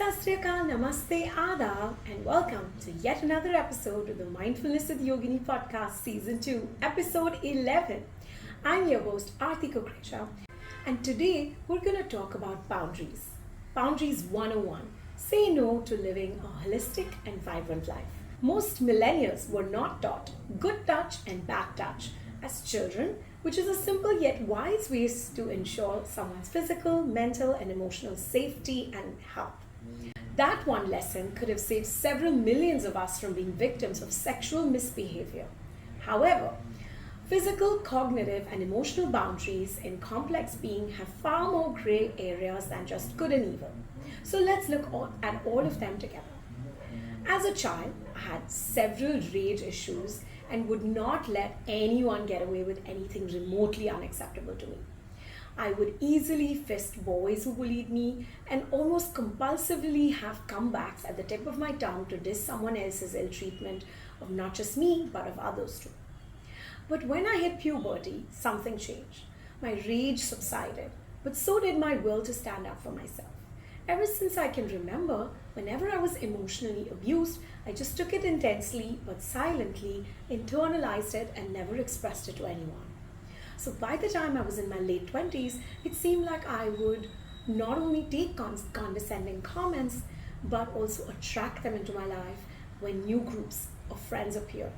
Sat Sri Akal, Namaste, Adab, and welcome to yet another episode of the Mindfulness with Yogini podcast, Season 2, Episode 11. I'm your host, Aarti Kukreja, and today we're going to talk about boundaries. Boundaries 101. Say no to living a holistic and vibrant life. Most millennials were not taught good touch and bad touch as children, which is a simple yet wise way to ensure someone's physical, mental, and emotional safety and health. That one lesson could have saved several millions of us from being victims of sexual misbehavior. However, physical, cognitive, and emotional boundaries in complex being have far more gray areas than just good and evil. So let's look at all of them together. As a child, I had several rage issues and would not let anyone get away with anything remotely unacceptable to me. I would easily fist boys who bullied me and almost compulsively have comebacks at the tip of my tongue to diss someone else's ill treatment of not just me but of others too. But when I hit puberty, something changed. My rage subsided, but so did my will to stand up for myself. Ever since I can remember, whenever I was emotionally abused, I just took it intensely but silently, internalized it, and never expressed it to anyone. So by the time I was in my late 20s, it seemed like I would not only take condescending comments, but also attract them into my life when new groups of friends appeared.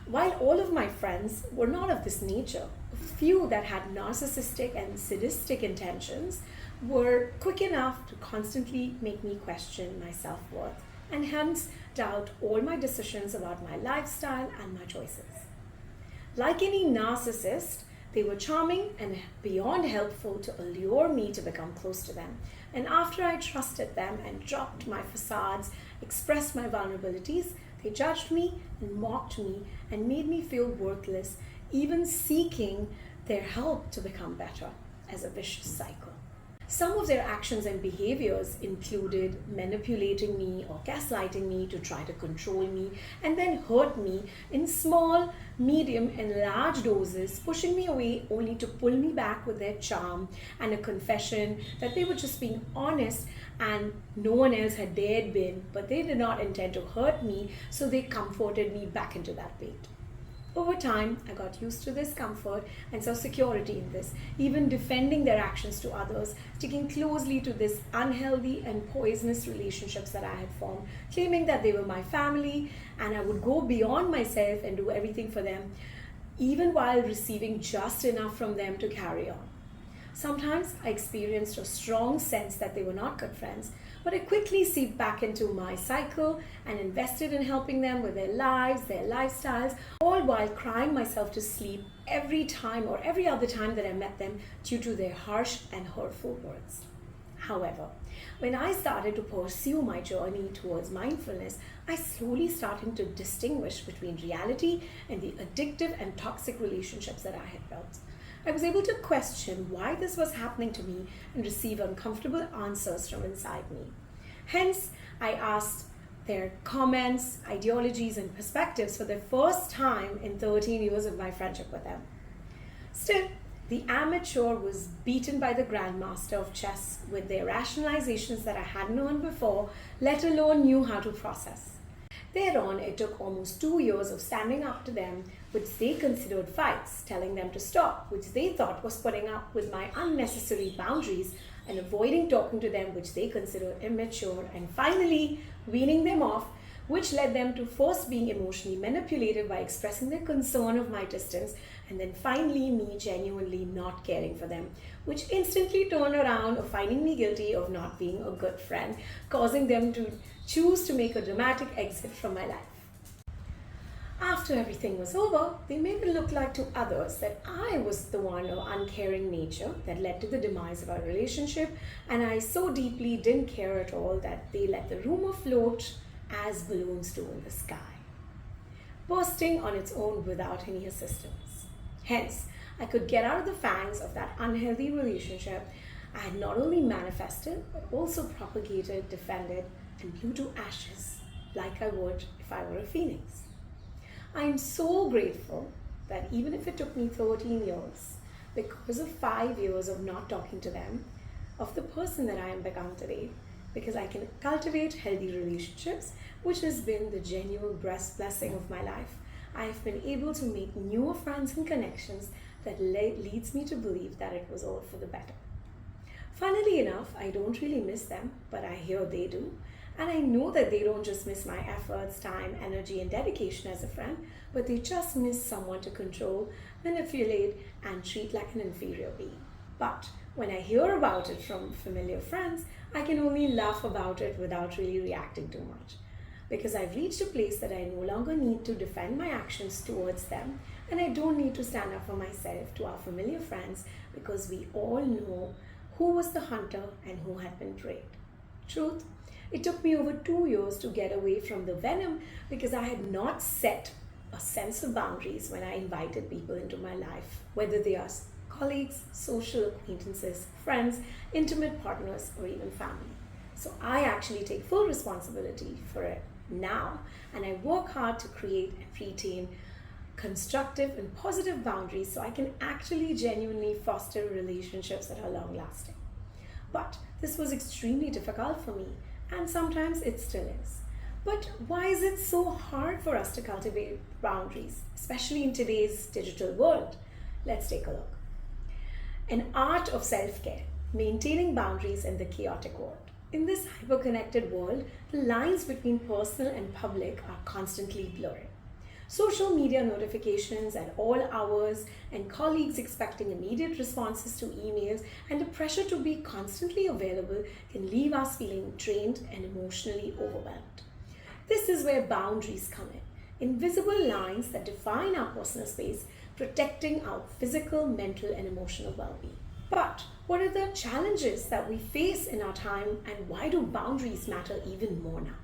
While all of my friends were not of this nature, a few that had narcissistic and sadistic intentions were quick enough to constantly make me question my self-worth and hence doubt all my decisions about my lifestyle and my choices. Like any narcissist, they were charming and beyond helpful to allure me to become close to them. And after I trusted them and dropped my facades, expressed my vulnerabilities, they judged me and mocked me and made me feel worthless, even seeking their help to become better, as a vicious cycle. Some of their actions and behaviors included manipulating me or gaslighting me to try to control me and then hurt me in small, medium, and large doses, pushing me away only to pull me back with their charm and a confession that they were just being honest and no one else had dared been, but they did not intend to hurt me, so they comforted me back into that bait. Over time, I got used to this comfort and saw security in this, even defending their actions to others, sticking closely to this unhealthy and poisonous relationships that I had formed, claiming that they were my family and I would go beyond myself and do everything for them, even while receiving just enough from them to carry on. Sometimes I experienced a strong sense that they were not good friends, but I quickly seeped back into my cycle and invested in helping them with their lives, their lifestyles, all while crying myself to sleep every time or every other time that I met them due to their harsh and hurtful words. However, when I started to pursue my journey towards mindfulness, I slowly started to distinguish between reality and the addictive and toxic relationships that I had built. I was able to question why this was happening to me and receive uncomfortable answers from inside me. Hence, I asked their comments, ideologies, and perspectives for the first time in 13 years of my friendship with them. Still, the amateur was beaten by the grandmaster of chess with their rationalizations that I hadn't known before, let alone knew how to process. Thereon, it took almost 2 years of standing up to them, which they considered fights, telling them to stop, which they thought was putting up with my unnecessary boundaries, and avoiding talking to them, which they considered immature, and finally weaning them off, which led them to first being emotionally manipulated by expressing their concern of my distance, and then finally me genuinely not caring for them, which instantly turned around of finding me guilty of not being a good friend, causing them to choose to make a dramatic exit from my life. After everything was over, they made it look like to others that I was the one of uncaring nature that led to the demise of our relationship, and I so deeply didn't care at all that they let the rumor float as balloons do in the sky, bursting on its own without any assistance. Hence, I could get out of the fangs of that unhealthy relationship I had not only manifested, but also propagated, defended, and blew to ashes like I would if I were a phoenix. I am so grateful that even if it took me 13 years, because of 5 years of not talking to them, of the person that I am become today, because I can cultivate healthy relationships, which has been the genuine blessing of my life. I have been able to make newer friends and connections that leads me to believe that it was all for the better. Funnily enough, I don't really miss them, but I hear they do. And I know that they don't just miss my efforts, time, energy, and dedication as a friend, but they just miss someone to control, manipulate, and treat like an inferior being. But when I hear about it from familiar friends, I can only laugh about it without really reacting too much. Because I've reached a place that I no longer need to defend my actions towards them, and I don't need to stand up for myself to our familiar friends, because we all know who was the hunter and who had been preyed. Truth, it took me over 2 years to get away from the venom because I had not set a sense of boundaries when I invited people into my life, whether they are colleagues, social acquaintances, friends, intimate partners, or even family. So I actually take full responsibility for it now, and I work hard to create and retain constructive and positive boundaries so I can actually genuinely foster relationships that are long lasting. But this was extremely difficult for me, and sometimes it still is. But why is it so hard for us to cultivate boundaries, especially in today's digital world? Let's take a look. An art of self-care, maintaining boundaries in the chaotic world. In this hyper-connected world, the lines between personal and public are constantly blurring. Social media notifications at all hours, and colleagues expecting immediate responses to emails, and the pressure to be constantly available can leave us feeling drained and emotionally overwhelmed. This is where boundaries come in, invisible lines that define our personal space, protecting our physical, mental, and emotional well-being. But what are the challenges that we face in our time, and why do boundaries matter even more now?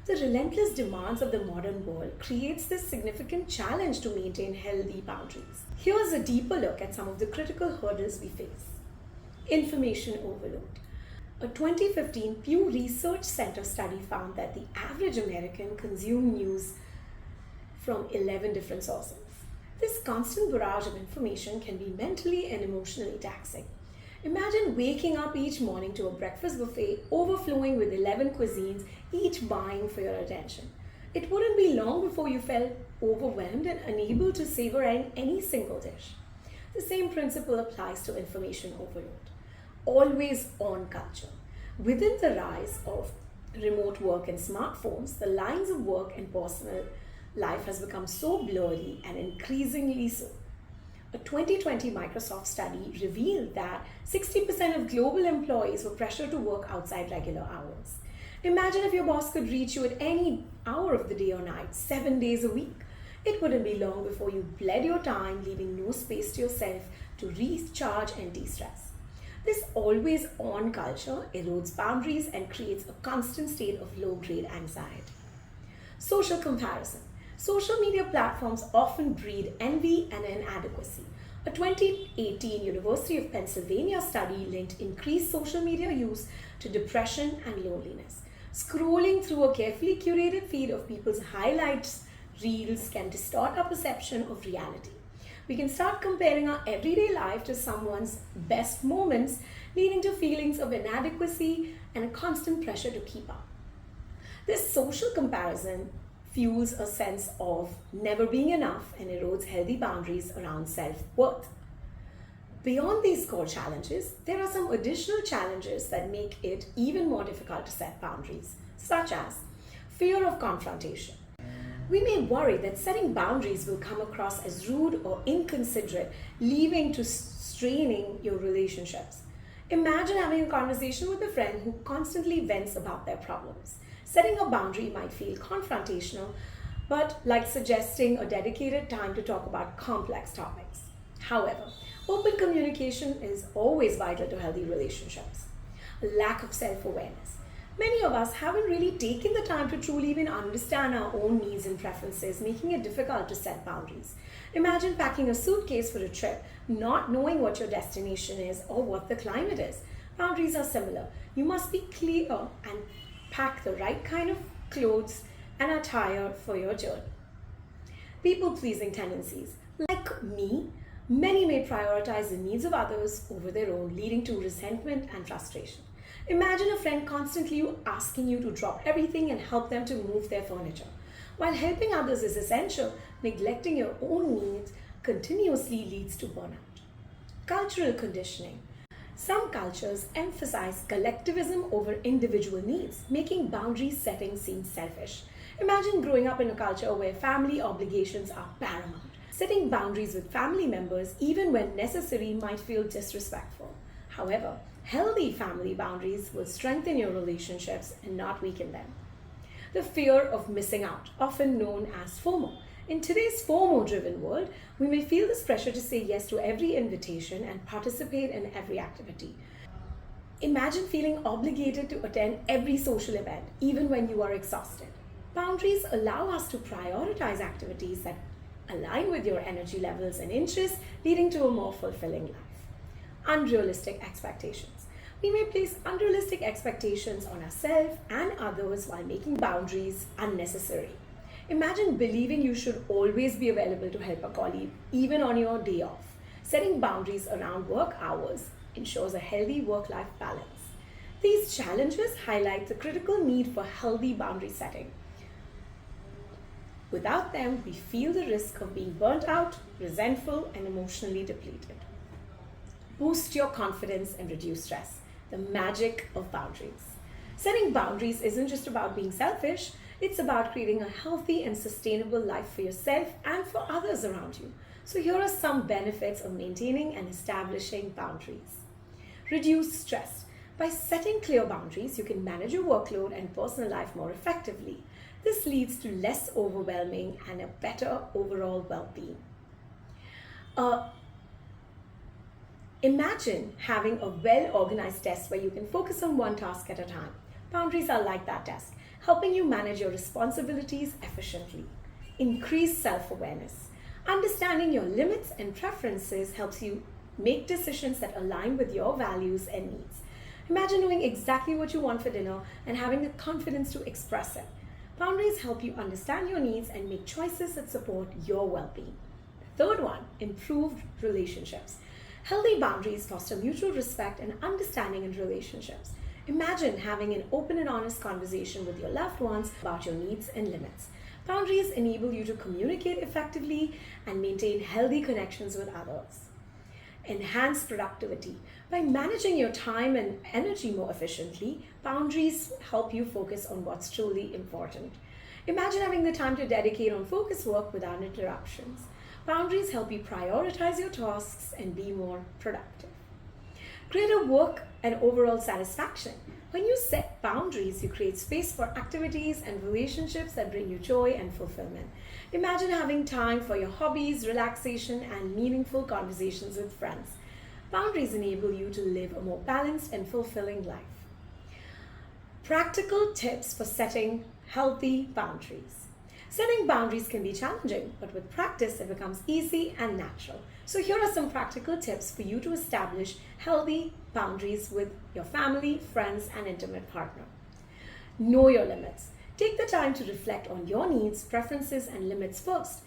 The relentless demands of the modern world creates this significant challenge to maintain healthy boundaries. Here's a deeper look at some of the critical hurdles we face. Information overload. A 2015 Pew Research Center study found that the average American consumed news from 11 different sources. This constant barrage of information can be mentally and emotionally taxing. Imagine waking up each morning to a breakfast buffet overflowing with 11 cuisines, each vying for your attention. It wouldn't be long before you felt overwhelmed and unable to savor any single dish. The same principle applies to information overload. Always on culture. Within the rise of remote work and smartphones, the lines of work and personal life has become so blurry and increasingly so. A 2020 Microsoft study revealed that 60% of global employees were pressured to work outside regular hours. Imagine if your boss could reach you at any hour of the day or night, 7 days a week. It wouldn't be long before you bled your time, leaving no space to yourself to recharge and de-stress. This always-on culture erodes boundaries and creates a constant state of low-grade anxiety. Social comparison. Social media platforms often breed envy and inadequacy. A 2018 University of Pennsylvania study linked increased social media use to depression and loneliness. Scrolling through a carefully curated feed of people's highlights reels can distort our perception of reality. We can start comparing our everyday life to someone's best moments, leading to feelings of inadequacy and a constant pressure to keep up. This social comparison fuels a sense of never being enough and erodes healthy boundaries around self-worth. Beyond these core challenges, there are some additional challenges that make it even more difficult to set boundaries, such as fear of confrontation. We may worry that setting boundaries will come across as rude or inconsiderate, leading to straining your relationships. Imagine having a conversation with a friend who constantly vents about their problems. Setting a boundary might feel confrontational, but like suggesting a dedicated time to talk about complex topics. However, open communication is always vital to healthy relationships. A lack of self-awareness. Many of us haven't really taken the time to truly even understand our own needs and preferences, making it difficult to set boundaries. Imagine packing a suitcase for a trip, not knowing what your destination is or what the climate is. Boundaries are similar. You must be clear and pack the right kind of clothes and attire for your journey. People-pleasing tendencies. Like me, many may prioritize the needs of others over their own, leading to resentment and frustration. Imagine a friend constantly asking you to drop everything and help them to move their furniture. While helping others is essential, neglecting your own needs continuously leads to burnout. Cultural conditioning. Some cultures emphasize collectivism over individual needs, making boundary setting seem selfish. Imagine growing up in a culture where family obligations are paramount. Setting boundaries with family members, even when necessary, might feel disrespectful. However, healthy family boundaries will strengthen your relationships and not weaken them. The fear of missing out, often known as FOMO. In today's FOMO driven world, we may feel this pressure to say yes to every invitation and participate in every activity. Imagine feeling obligated to attend every social event, even when you are exhausted. Boundaries allow us to prioritize activities that align with your energy levels and interests, leading to a more fulfilling life. Unrealistic expectations. We may place unrealistic expectations on ourselves and others while making boundaries unnecessary. Imagine believing you should always be available to help a colleague, even on your day off. Setting boundaries around work hours ensures a healthy work life balance. These challenges highlight the critical need for healthy boundary setting. Without them, we feel the risk of being burnt out, resentful, and emotionally depleted. Boost your confidence and reduce stress. The magic of boundaries. Setting boundaries isn't just about being selfish, it's about creating a healthy and sustainable life for yourself and for others around you. So, here are some benefits of maintaining and establishing boundaries. Reduce stress. By setting clear boundaries, you can manage your workload and personal life more effectively. This leads to less overwhelming and a better overall well-being. Imagine having a well-organized desk where you can focus on one task at a time. Boundaries are like that desk, helping you manage your responsibilities efficiently. Increase self-awareness. Understanding your limits and preferences helps you make decisions that align with your values and needs. Imagine knowing exactly what you want for dinner and having the confidence to express it. Boundaries help you understand your needs and make choices that support your well-being. Third one, improved relationships. Healthy boundaries foster mutual respect and understanding in relationships. Imagine having an open and honest conversation with your loved ones about your needs and limits. Boundaries enable you to communicate effectively and maintain healthy connections with others. Enhance productivity. By managing your time and energy more efficiently, boundaries help you focus on what's truly important. Imagine having the time to dedicate on focused work without interruptions. Boundaries help you prioritize your tasks and be more productive. Greater work and overall satisfaction. When you set boundaries, you create space for activities and relationships that bring you joy and fulfillment. Imagine having time for your hobbies, relaxation, and meaningful conversations with friends. Boundaries enable you to live a more balanced and fulfilling life. Practical tips for setting healthy boundaries. Setting boundaries can be challenging, but with practice, it becomes easy and natural. So here are some practical tips for you to establish healthy boundaries with your family, friends, and intimate partner. Know your limits. Take the time to reflect on your needs, preferences, and limits first.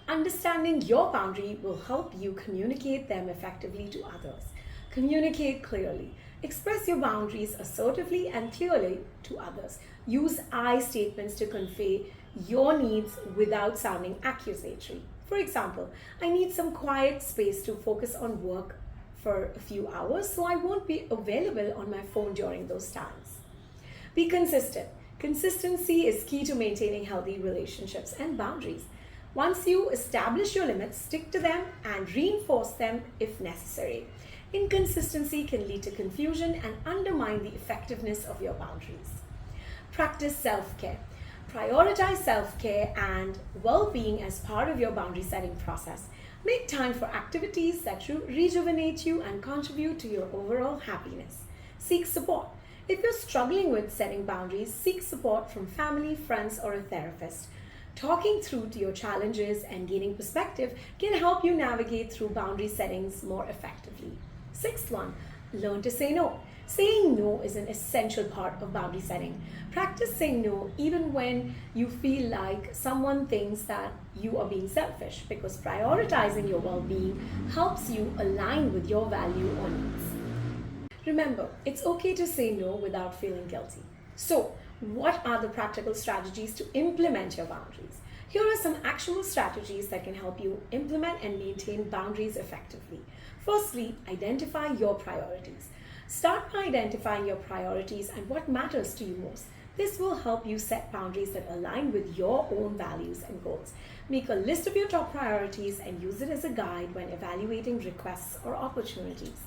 Understanding your boundary will help you communicate them effectively to others. Communicate clearly. Express your boundaries assertively and clearly to others. Use I statements to convey your needs without sounding accusatory. For example, I need some quiet space to focus on work for a few hours, so I won't be available on my phone during those times. Be consistent. Consistency is key to maintaining healthy relationships and boundaries. Once you establish your limits, stick to them and reinforce them if necessary. Inconsistency can lead to confusion and undermine the effectiveness of your boundaries. Practice self-care. Prioritize self-care and well-being as part of your boundary setting process. Make time for activities that rejuvenate you and contribute to your overall happiness. Seek support. If you're struggling with setting boundaries, seek support from family, friends, or a therapist. Talking through to your challenges and gaining perspective can help you navigate through boundary settings more effectively. Sixth one, learn to say no. Saying no is an essential part of boundary setting. Practice saying no even when you feel like someone thinks that you are being selfish, because prioritizing your well-being helps you align with your value or needs. Remember, it's okay to say no without feeling guilty. So, what are the practical strategies to implement your boundaries? Here are some actionable strategies that can help you implement and maintain boundaries effectively. Firstly, identify your priorities. Start by identifying your priorities and what matters to you most. This will help you set boundaries that align with your own values and goals. Make a list of your top priorities and use it as a guide when evaluating requests or opportunities.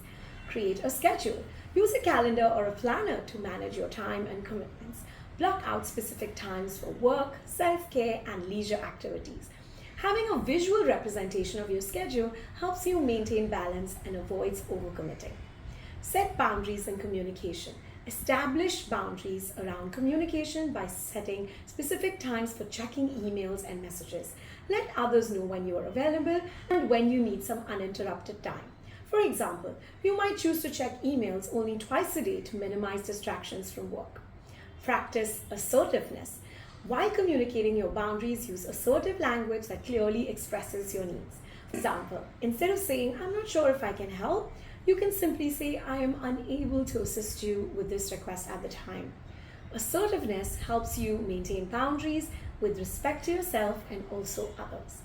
Create a schedule. Use a calendar or a planner to manage your time and commitments. Block out specific times for work, self-care, and leisure activities. Having a visual representation of your schedule helps you maintain balance and avoids overcommitting. Set boundaries in communication. Establish boundaries around communication by setting specific times for checking emails and messages. Let others know when you are available and when you need some uninterrupted time. For example, you might choose to check emails only twice a day to minimize distractions from work. Practice assertiveness. While communicating your boundaries, use assertive language that clearly expresses your needs. For example, instead of saying, "I'm not sure if I can help," you can simply say, "I am unable to assist you with this request at the time." Assertiveness helps you maintain boundaries with respect to yourself and also others.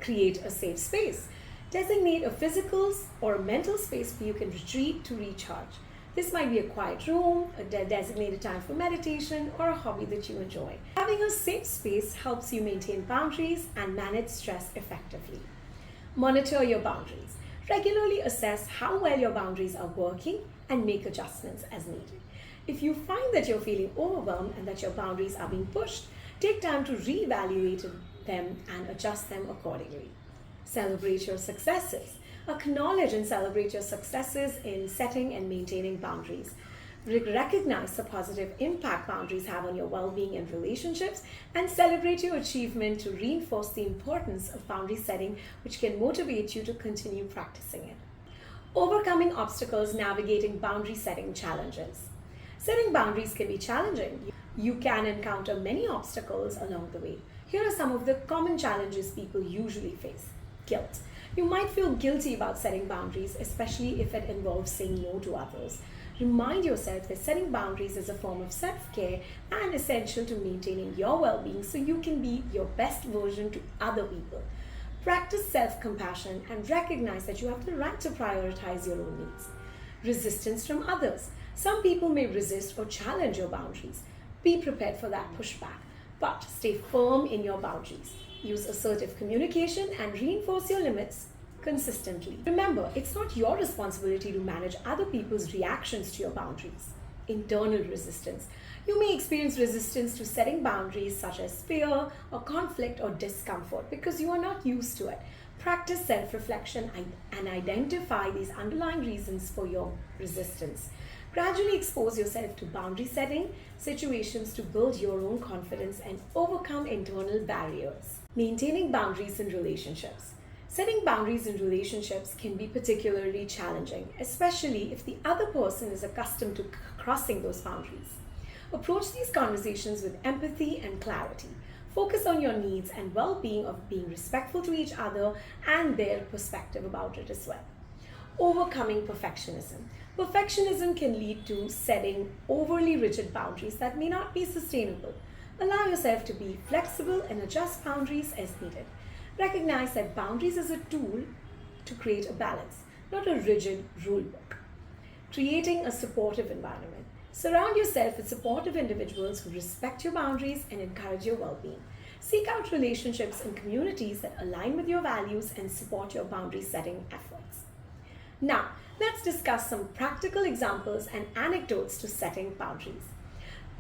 Create a safe space. Designate a physical or a mental space where you can retreat to recharge. This might be a quiet room, a designated time for meditation, or a hobby that you enjoy. Having a safe space helps you maintain boundaries and manage stress effectively. Monitor your boundaries. Regularly assess how well your boundaries are working and make adjustments as needed. If you find that you're feeling overwhelmed and that your boundaries are being pushed, take time to reevaluate them and adjust them accordingly. Celebrate your successes. Acknowledge and celebrate your successes in setting and maintaining boundaries. Recognize the positive impact boundaries have on your well-being and relationships, and celebrate your achievement to reinforce the importance of boundary setting, which can motivate you to continue practicing it. Overcoming obstacles, navigating boundary setting challenges. Setting boundaries can be challenging. You can encounter many obstacles along the way. Here are some of the common challenges people usually face. Guilt. You might feel guilty about setting boundaries, especially if it involves saying no to others. Remind yourself that setting boundaries is a form of self-care and essential to maintaining your well-being so you can be your best version to other people. Practice self-compassion and recognize that you have the right to prioritize your own needs. Resistance from others. Some people may resist or challenge your boundaries. Be prepared for that pushback, but stay firm in your boundaries. Use assertive communication and reinforce your limits consistently. Remember, it's not your responsibility to manage other people's reactions to your boundaries. Internal resistance. You may experience resistance to setting boundaries such as fear or conflict or discomfort because you are not used to it. Practice self-reflection and identify these underlying reasons for your resistance. Gradually expose yourself to boundary setting situations to build your own confidence and overcome internal barriers. Maintaining boundaries in relationships. Setting boundaries in relationships can be particularly challenging, especially if the other person is accustomed to crossing those boundaries. Approach these conversations with empathy and clarity. Focus on your needs and well-being of being respectful to each other and their perspective about it as well. Overcoming perfectionism. Perfectionism can lead to setting overly rigid boundaries that may not be sustainable. Allow yourself to be flexible and adjust boundaries as needed. Recognize that boundaries is a tool to create a balance, not a rigid rule book. Creating a supportive environment. Surround yourself with supportive individuals who respect your boundaries and encourage your well-being. Seek out relationships and communities that align with your values and support your boundary setting efforts. Now, let's discuss some practical examples and anecdotes to setting boundaries.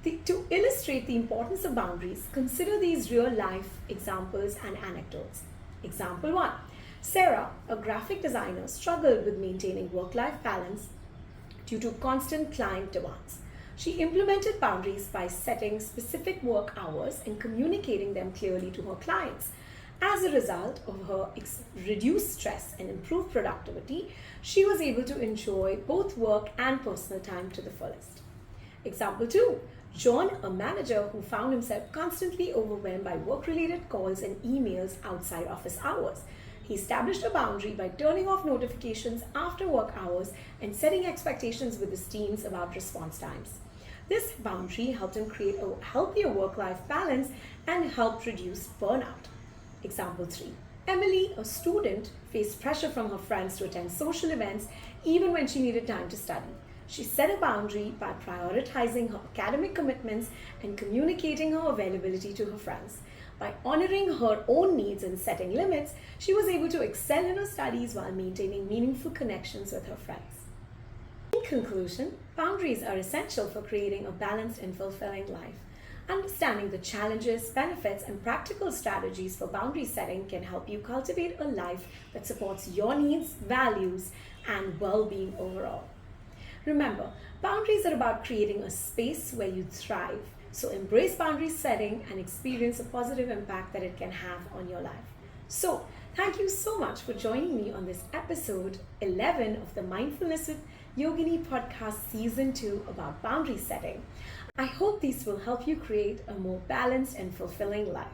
To illustrate the importance of boundaries, consider these real-life examples and anecdotes. Example 1. Sarah, a graphic designer, struggled with maintaining work-life balance due to constant client demands. She implemented boundaries by setting specific work hours and communicating them clearly to her clients. As a result of her reduced stress and improved productivity, she was able to enjoy both work and personal time to the fullest. Example 2. John, a manager who found himself constantly overwhelmed by work-related calls and emails outside office hours. He established a boundary by turning off notifications after work hours and setting expectations with his teams about response times. This boundary helped him create a healthier work-life balance and helped reduce burnout. Example 3. Emily, a student, faced pressure from her friends to attend social events even when she needed time to study. She set a boundary by prioritizing her academic commitments and communicating her availability to her friends. By honoring her own needs and setting limits, she was able to excel in her studies while maintaining meaningful connections with her friends. In conclusion, boundaries are essential for creating a balanced and fulfilling life. Understanding the challenges, benefits, and practical strategies for boundary setting can help you cultivate a life that supports your needs, values, and well-being overall. Remember, boundaries are about creating a space where you thrive. So embrace boundary setting and experience a positive impact that it can have on your life. So, thank you so much for joining me on this episode 11 of the Mindfulness with Yogini podcast season 2 about boundary setting. I hope these will help you create a more balanced and fulfilling life.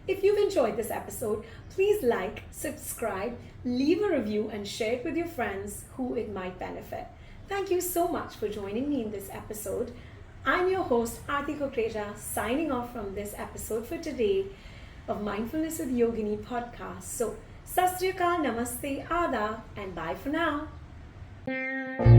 If you've enjoyed this episode, please like, subscribe, leave a review, and share it with your friends who it might benefit. Thank you so much for joining me in this episode. I'm your host, Aarti Kukreja, signing off from this episode for today of Mindfulness with Yogini podcast. So, Sat Sri Akal, Namaste, Aadab, and bye for now.